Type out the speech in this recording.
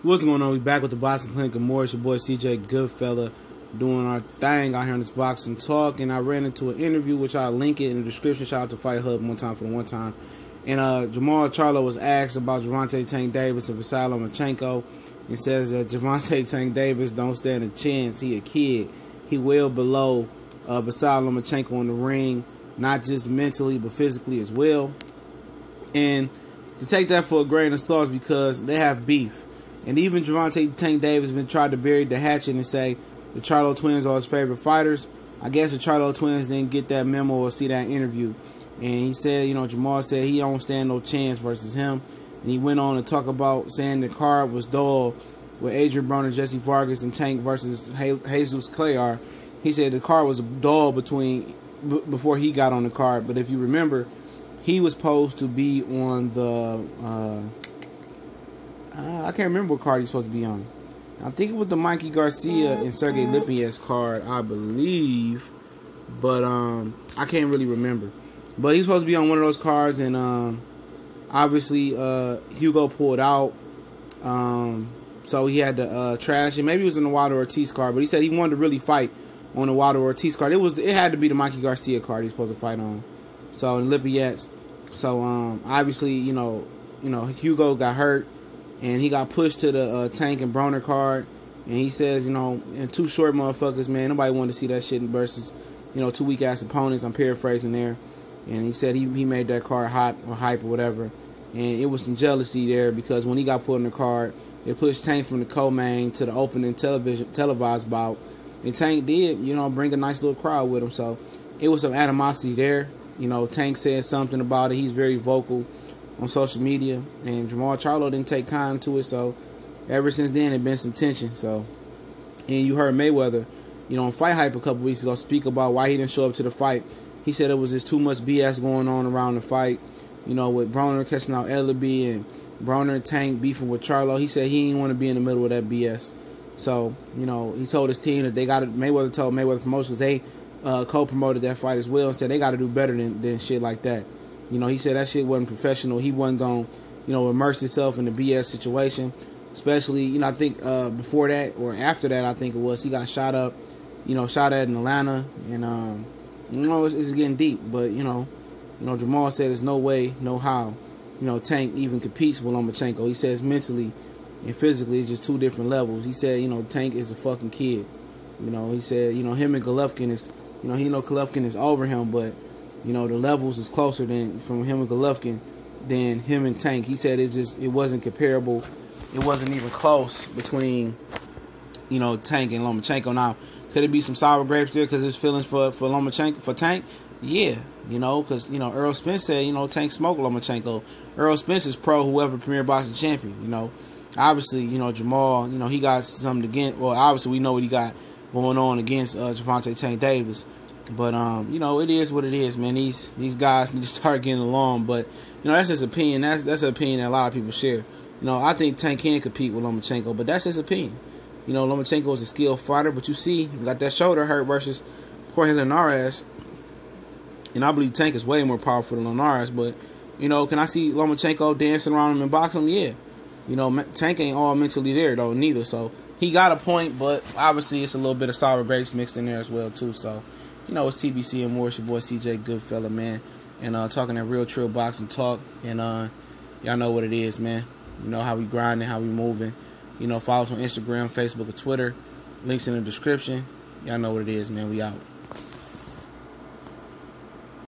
What's going on? We back with the Boxing Clinic and more. It's your boy CJ Goodfella doing our thing out here on this Boxing Talk. And I ran into an interview, which I'll link it in the description. Shout out to Fight Hub one time for the one time. And Jermall Charlo was asked about Gervonta Tank Davis and Vasyl Lomachenko. He says that Gervonta Tank Davis don't stand a chance. He a kid. He well below Vasyl Lomachenko in the ring, not just mentally but physically as well. And to take that for a grain of salt because they have beef. And even Gervonta Tank Davis has been tried to bury the hatchet and say the Charlo twins are his favorite fighters. I guess the Charlo twins didn't get that memo or see that interview. And he said, Jermall said he don't stand no chance versus him. And he went on to talk about saying the card was dull with Adrian Broner, Jesse Vargas, and Tank versus Jesus Clayar. He said the card was dull before he got on the card. But if you remember, he was supposed to be on the... I can't remember what card he's supposed to be on. I think it was the Mikey Garcia and Sergey Lipinets card, I believe. But I can't really remember. But he's supposed to be on one of those cards, and obviously Hugo pulled out. So he had to trash it. Maybe it was in the Wilder Ortiz card, but he said he wanted to really fight on the Wilder Ortiz card. It had to be the Mikey Garcia card he's supposed to fight on. So in Lipinets. So obviously, Hugo got hurt. And he got pushed to the Tank and Broner card. And he says, and two short motherfuckers, man, nobody wanted to see that shit versus, two weak-ass opponents. I'm paraphrasing there. And he said he made that card hot or hype or whatever. And it was some jealousy there because when he got put in the card, it pushed Tank from the co-main to the opening televised bout. And Tank did, bring a nice little crowd with him. So it was some animosity there. Tank said something about it. He's very vocal on social media, and Jermall Charlo didn't take kind to it, so ever since then there's been some tension. So, and you heard Mayweather, on Fight Hype a couple weeks ago speak about why he didn't show up to the fight. He said it was just too much BS going on around the fight, with Broner catching out Ellaby and Broner and Tank beefing with Charlo. He said he didn't want to be in the middle of that BS. So, he told his team that Mayweather told Mayweather Promotions they co-promoted that fight as well and said they got to do better than shit like that. He said that shit wasn't professional. He wasn't going to, immerse himself in the BS situation. Especially, I think before that or after that, I think it was, he got shot up, shot at in Atlanta. And, it's getting deep. But, Jermall said there's no way, no how, Tank even competes with Lomachenko. He says mentally and physically it's just two different levels. He said, Tank is a fucking kid. He said, him and Golovkin is, Golovkin is over him, but the levels is closer than from him and Golovkin than him and Tank. He said it wasn't comparable. It wasn't even close between, Tank and Lomachenko. Now, could it be some sour grapes there because his feelings for Lomachenko, for Tank? Yeah, because, Earl Spence said, Tank smoked Lomachenko. Earl Spence is pro whoever Premier Boxing Champion, Obviously, Jermall, he got something against, well, obviously we know what he got going on against Gervonta Tank Davis. But, it is what it is, man. These guys need to start getting along. But, that's his opinion. That's an opinion that a lot of people share. I think Tank can compete with Lomachenko, but that's his opinion. Lomachenko is a skilled fighter, but you see, he got that shoulder hurt versus Jorge Linares. And I believe Tank is way more powerful than Linares. But, can I see Lomachenko dancing around him and box him? Yeah. Tank ain't all mentally there, though, neither. So, he got a point, but obviously it's a little bit of sour grapes mixed in there as well, too. So, it's TBC and more. It's your boy CJ Goodfella, man. And talking that real trill boxing talk. And y'all know what it is, man. You know how we grinding, how we moving. Follow us on Instagram, Facebook, or Twitter. Links in the description. Y'all know what it is, man. We out.